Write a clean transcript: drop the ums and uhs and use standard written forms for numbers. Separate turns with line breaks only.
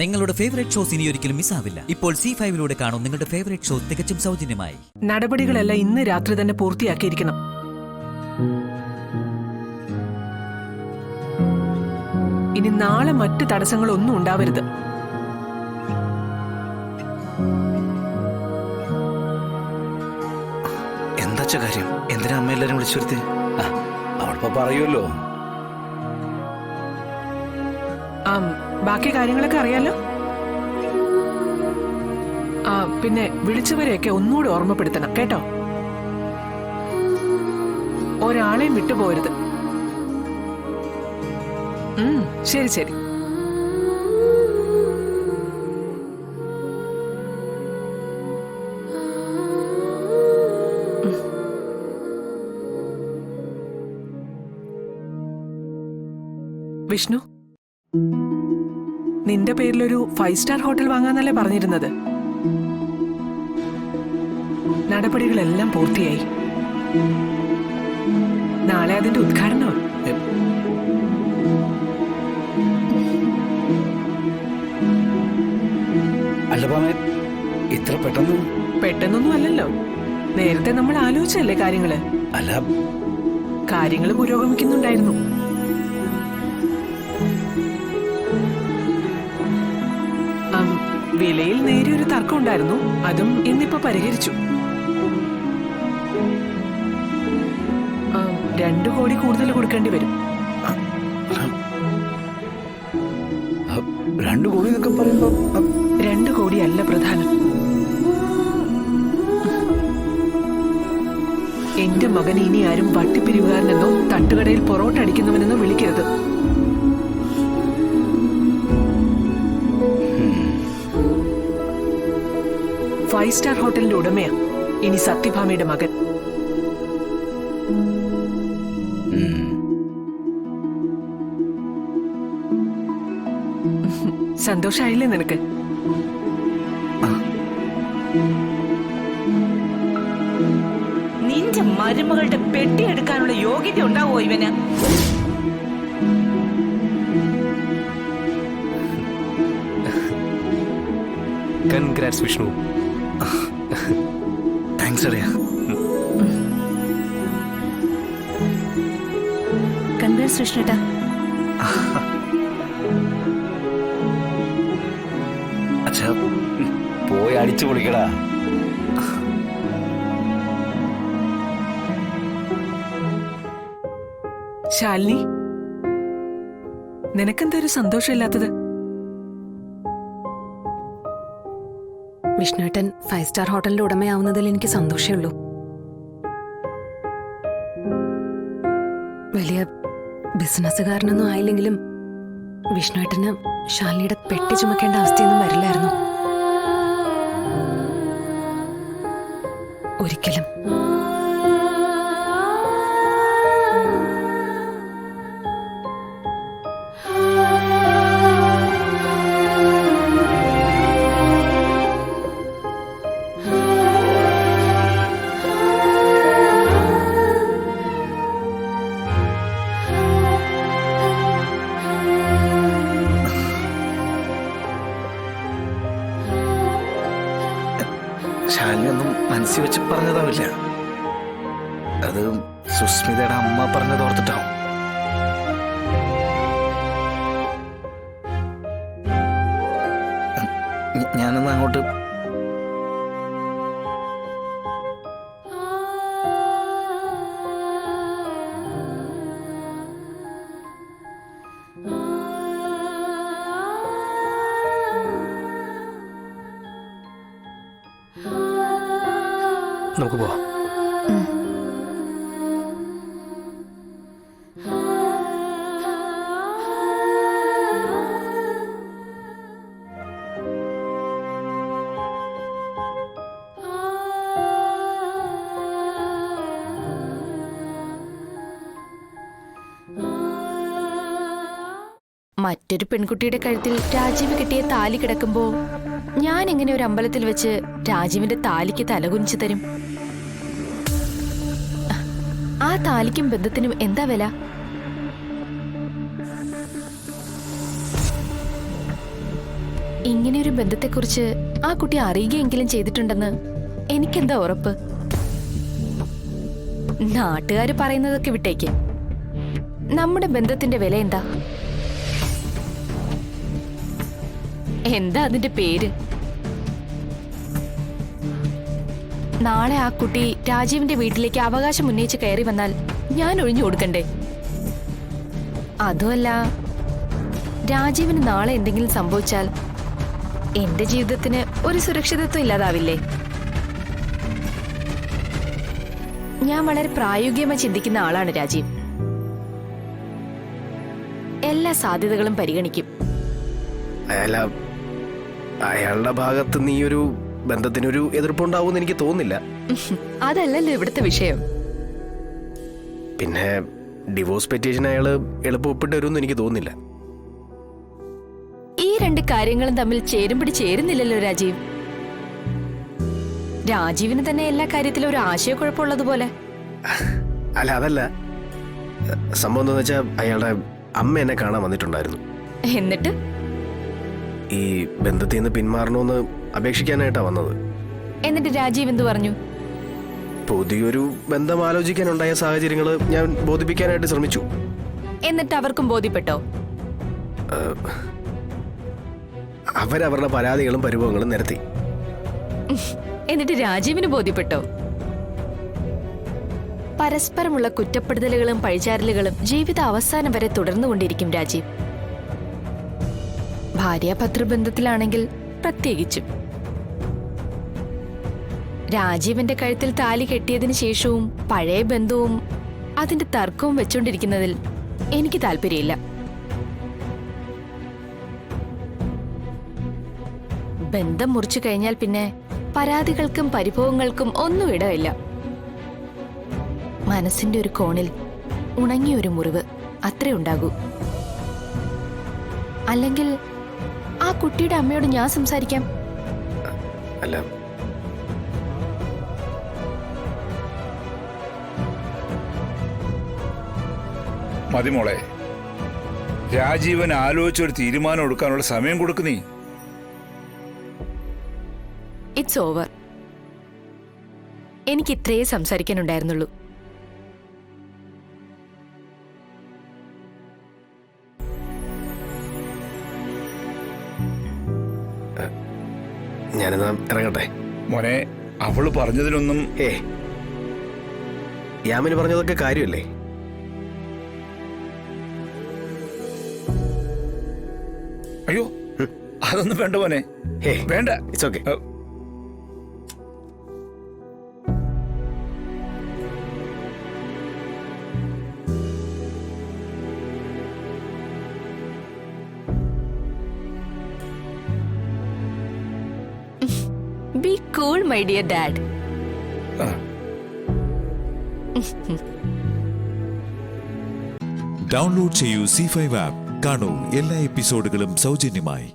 നിങ്ങളുടെ favourite shows ഇനി ഒരിക്കലും മിസ്സാവില്ല. ഇപ്പോൾ C5 കാണും നിങ്ങളുടെ ഫേവറേറ്റ് ഷോ തികച്ചും സൗജന്യമായി.
നടപടികളെല്ലാം ഇന്ന് രാത്രി തന്നെ പൂർത്തിയാക്കിയിരിക്കണം. ഇനി നാളെ മറ്റു തടസ്സങ്ങളൊന്നും ഉണ്ടാവരുത്.
എന്താ കാര്യം? എന്തിനാ അമ്മ എല്ലാരും വിളിച്ചു വരുത്തി?
അവളിപ്പോ പറയുമല്ലോ.
ബാക്കി കാര്യങ്ങളൊക്കെ അറിയാലോ. പിന്നെ വിളിച്ചവരെയൊക്കെ ഒന്നുകൂടെ ഓർമ്മപ്പെടുത്തണം കേട്ടോ. ഒരാളെയും വിട്ടുപോകരുത്. ശരി ശരി. വിഷ്ണു, നിന്റെ പേരിലൊരു 5 സ്റ്റാർ ഹോട്ടൽ വാങ്ങാന്നല്ലേ പറഞ്ഞിരുന്നത്? നടപടികളെല്ലാം പൂർത്തിയായി. നാളെ അതിന്റെ ഉദ്ഘാടനമാണ്.
അല്ല പാമേ, ഇത്ര
പെട്ടെന്നൊന്നും അല്ലല്ലോ. നേരത്തെ നമ്മൾ ആലോചിച്ചല്ലേ കാര്യങ്ങള്.
അല്ല,
കാര്യങ്ങൾ പുരോഗമിക്കുന്നുണ്ടായിരുന്നു. വിലയിൽ നേരിയൊരു തർക്കം ഉണ്ടായിരുന്നു. അതും ഇന്നിപ്പോ പരിഹരിച്ചു. 2 കോടി കൂടുതൽ കൊടുക്കേണ്ടി വരും.
2 കോടി എന്നൊക്കെ പറയുമ്പോ
2 കോടി അല്ല പ്രധാനം. എന്റെ മകൻ ഇനി ആരും വട്ടിപ്പിരിവുകാരനെന്നോ തട്ടുകടയിൽ പൊറോട്ട അടിക്കുന്നവനെന്നോ വിളിക്കരുത്. ഫൈവ് സ്റ്റാർ ഹോട്ടലിന്റെ ഉടമയാ ഇനി സത്യഭാമയുടെ മകൻ. സന്തോഷായില്ലേ നിനക്ക്?
നിന്റെ മരുമകളുടെ പെട്ടിയെടുക്കാനുള്ള യോഗ്യത ഉണ്ടാവോ ഇവന്?
കൺഗ്രാറ്റ്സ് വിഷ്ണു. താങ്ക്സ് അറിയാ.
കൺഗ്രാറ്റ്സ് വിഷ്ണുട്ടാ.
അച്ഛാ, പോയി അടിച്ചു പൊളിക്കടാ.
ശാലിനി, നിനക്കെന്താ ഒരു സന്തോഷമില്ലാത്തത്?
വിഷ്ണുട്ടൻ 5 സ്റ്റാർ ഹോട്ടലിന്റെ ഉടമയാവുന്നതിൽ എനിക്ക് സന്തോഷമേ ഉള്ളൂ. വലിയ ബിസിനസ്സുകാരനൊന്നും ആയില്ലെങ്കിലും വിഷ്ണുട്ടന് ശാലിനിയുടെ പെട്ടി ചുമക്കേണ്ട അവസ്ഥയൊന്നും വരില്ലായിരുന്നു ഒരിക്കലും.
ശാലിനിയൊന്നും മനസ്സിൽ വെച്ച് പറഞ്ഞതാവില്ല. അത് സുസ്മിതയുടെ അമ്മ പറഞ്ഞത് ഓർത്തിട്ടാവും. ഞാനൊന്ന് അങ്ങോട്ട് നമുക്ക് പോവാം.
മറ്റൊരു പെൺകുട്ടിയുടെ കഴുത്തിൽ രാജീവ് കെട്ടിയ താലി കിടക്കുമ്പോ ഞാൻ എങ്ങനെ ഒരു അമ്പലത്തിൽ വെച്ച് രാജീവിന്റെ താലിക്ക് തലകുനിച്ചു തരും? ആ താലിക്കും ബന്ധത്തിനും എന്താ വില? ഇങ്ങനെയൊരു ബന്ധത്തെക്കുറിച്ച് ആ കുട്ടി അറിയുകയെങ്കിലും ചെയ്തിട്ടുണ്ടെന്ന് എനിക്കെന്താ ഉറപ്പ്? നാട്ടുകാര് പറയുന്നതൊക്കെ വിട്ടേക്ക്. നമ്മുടെ ബന്ധത്തിന്റെ വില എന്താ? എന്താ അതിന്റെ പേര്? നാളെ ആ കുട്ടി രാജീവിന്റെ വീട്ടിലേക്ക് അവകാശം ഉന്നയിച്ച് കയറി വന്നാൽ ഞാൻ ഒഴിഞ്ഞു കൊടുക്കണ്ടേ? അതുമല്ല, രാജീവിന് നാളെ എന്തെങ്കിലും സംഭവിച്ചാൽ എന്റെ ജീവിതത്തിന് ഒരു സുരക്ഷിതത്വം ഇല്ലാതാവില്ലേ? ഞാൻ വളരെ പ്രായോഗികമായി ചിന്തിക്കുന്ന ആളാണ് രാജീവ്. എല്ലാ സാധ്യതകളും പരിഗണിക്കും.
അയാളുടെ ഭാഗത്ത് നീ ഒരു ബന്ധത്തിനൊരു എതിർപ്പുണ്ടാവും എനിക്ക് തോന്നുന്നില്ല.
അതല്ലല്ലോ ഇവിടുത്തെ വിഷയം.
പിന്നെ ഡിവോഴ്സ് പെറ്റീഷൻ അയാള് എളുപ്പം ഒപ്പിട്ട് വരുമെന്ന് എനിക്ക് തോന്നുന്നില്ല.
ഈ രണ്ട് കാര്യങ്ങളും തമ്മിൽ ചേരുംപിടി ചേരുന്നില്ലല്ലോ രാജീവ്. രാജീവിന് തന്നെ എല്ലാ കാര്യത്തിലും ഒരു ആശയക്കുഴപ്പമുള്ളതുപോലെ.
അല്ല, അതല്ല സംഭവം എന്താന്ന് വെച്ചാൽ അയാളുടെ അമ്മ എന്നെ കാണാൻ വന്നിട്ടുണ്ടായിരുന്നു.
എന്നിട്ട്
ഈ ബന്ധത്തിൽ നിന്ന് പിന്മാറണമെന്ന് അപേക്ഷിക്കാനായിട്ടാ വന്നത്.
എന്നിട്ട് രാജീവ് എന്തു പറഞ്ഞു?
പുതിയൊരു ബന്ധം ആലോചിക്കാനുണ്ടായ സാഹചര്യങ്ങൾ ഞാൻ ബോധിപ്പിക്കാനായിട്ട് ശ്രമിച്ചു.
എന്നിട്ട് അവർക്കും ബോധ്യപ്പെട്ടോ?
അവരവരുടെ പരാതികളും പരിഭവങ്ങളും നിരത്തി.
എന്നിട്ട് രാജീവിന് ബോധ്യപ്പെട്ടോ? പരസ്പരമുള്ള കുറ്റപ്പെടുത്തലുകളും പഴിചാരലുകളും ജീവിത അവസാനം വരെ തുടർന്നുകൊണ്ടിരിക്കും രാജീവ്. ഭാര്യാഭർത്തൃബന്ധത്തിലാണെങ്കിൽ പ്രത്യേകിച്ചും. രാജീവിന്റെ കഴുത്തിൽ താലി കെട്ടിയതിനു ശേഷവും പഴയ ബന്ധവും അതിന്റെ തർക്കവും വെച്ചുകൊണ്ടിരിക്കുന്നതിൽ എനിക്ക് താല്പര്യമില്ല. ബന്ധം മുറിച്ചു കഴിഞ്ഞാൽ പിന്നെ പരാതികൾക്കും പരിഭവങ്ങൾക്കും ഒന്നും ഇടമില്ല. മനസ്സിന്റെ ഒരു കോണിൽ ഉണങ്ങിയൊരു മുറിവ് അത്രേ ഉണ്ടാകൂ. അല്ലെങ്കിൽ ആ കുട്ടിയുടെ അമ്മയോട് ഞാൻ സംസാരിക്കാം.
അല്ല,
മതിമോളെ, രാജീവൻ ആലോചിച്ചൊരു തീരുമാനം എടുക്കാനുള്ള സമയം കൊടുക്കുന്നീ.
It's over. എനിക്ക് ഇത്രയേ സംസാരിക്കാനുണ്ടായിരുന്നുള്ളൂ.
ഞാനെന്നാ ഇറങ്ങട്ടെ.
മോനെ, അവള് പറഞ്ഞതിലൊന്നും
യാമിന് പറഞ്ഞതൊക്കെ കാര്യമല്ലേ?
അയ്യോ, അതൊന്നും വേണ്ട മോനെ, വേണ്ട.
It's okay.
Be cool, my dear dad.
Download ചെയ്യൂ C5 ആപ്പ്. കാണൂ എല്ലാ എപ്പിസോഡുകളും സൗജന്യമായി.